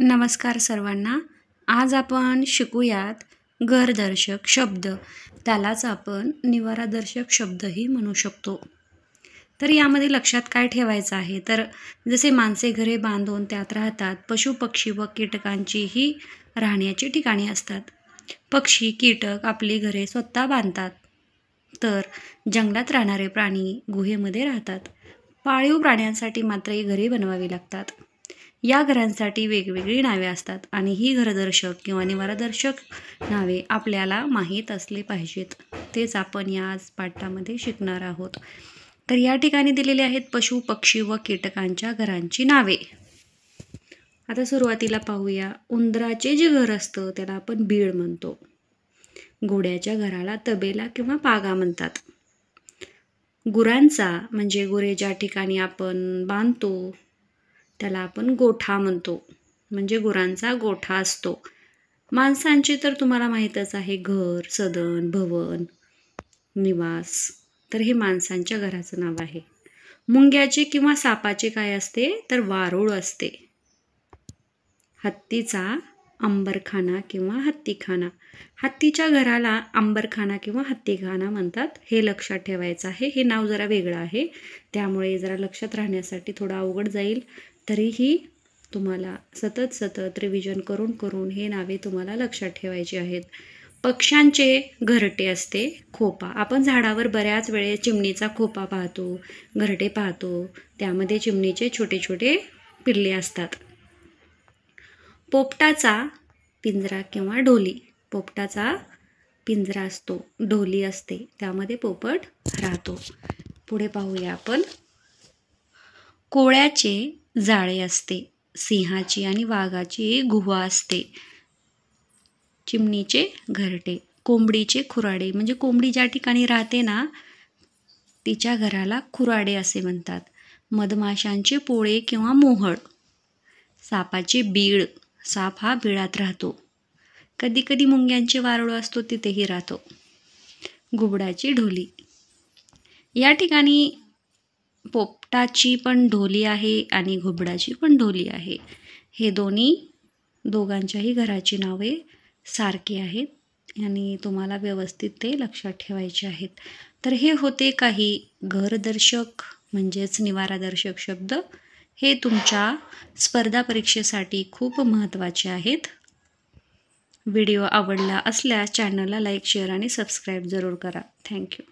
नमस्कार सर्वांना. आज आपण शिकूयात घरदर्शक शब्द. त्यालाच आपण निवारादर्शक शब्दही म्हणू शकतो. तर यामध्ये लक्षात काय ठेवायचं आहे, तर जसे माणसे घरे बांधून त्यात राहतात, पशु पक्षी व कीटकांचीही राहण्याची ठिकाणे असतात. पक्षी कीटक आपली घरे स्वतः बांधतात, तर जंगलात राहणारे प्राणी गुहेमध्ये राहतात. पाळीव प्राण्यांसाठी मात्र ही घरे बनवावी लागतात. या घरांसाठी वेगवेगळी नावे असतात आणि ही घरदर्शक किंवा निवारादर्शक नावे आपल्याला माहीत असले पाहिजेत. तेच आपण या पाठामध्ये शिकणार आहोत. तर या ठिकाणी दिलेले आहेत पशु पक्षी व कीटकांच्या घरांची नावे. आता सुरुवातीला पाहूया. उंदराचे जे घर असतं त्याला आपण बीळ म्हणतो. घोड्याच्या घराला तबेला किंवा पागा म्हणतात. गुरांचा म्हणजे गुरे ज्या ठिकाणी आपण बांधतो त्याला आपण गोठा म्हणतो, म्हणजे गुरांचा गोठा असतो. माणसांचे तर तुम्हाला माहीतच आहे, घर, सदन, भवन, निवास. तर हे माणसांच्या घराचं नाव आहे. मुंग्याचे किंवा सापाचे काय असते, तर वारूळ असते. हत्तीचा अंबरखाना किंवा हत्तीखाना. हत्तीच्या घराला अंबरखाना किंवा हत्तीखाना म्हणतात. हे लक्षात ठेवायचं आहे. हे नाव जरा वेगळं आहे, त्यामुळे जरा लक्षात राहण्यासाठी थोडं अवघड जाईल. तरीही तुम्हाला सतत रिव्हिजन करून हे नावे तुम्हाला लक्षात ठेवायची आहेत. पक्ष्यांचे घरटे असते खोपा. आपण झाडावर बऱ्याच वेळेस चिमणीचा खोपा पाहतो, घरटे पाहतो. त्यामध्ये चिमणीचे छोटे छोटे पिल्ले असतात. पोपटाचा पिंजरा किंवा ढोली. पोपटाचा पिंजरा असतो, ढोली असते, त्यामध्ये पोपट राहतो. पुढे पाहूया आपण. कोळ्याचे जाळे असते. सिंहाची आणि वाघाची गुहा असते. चिमणीचे घरटे. कोंबडीचे खुराडे, म्हणजे कोंबडी ज्या ठिकाणी राहते ना तिच्या घराला खुराडे असे म्हणतात. मधमाशांचे पोळे किंवा मोहळ. सापाचे बीळ. साप हा बिळात राहतो. कधी कधी मुंग्यांचे वारुळ असतो, तिथेही राहतो. घुबडाची ढोली. या ठिकाणी पोपटाची पण ढोली आहे आणि घुबडाची पण ढोली आहे. हे दोघांच्याही घराची नावे सारखी आहेत आणि तुम्हाला व्यवस्थित ते लक्षात ठेवायचे आहेत. तर हे होते काही घरदर्शक म्हणजेच निवारादर्शक शब्द. हे तुमच्या स्पर्धा परीक्षेसाठी खूप महत्त्वाचे आहेत. व्हिडिओ आवडला असल्यास चॅनलला लाईक, शेअर आणि सबस्क्राईब जरूर करा. थँक्यू.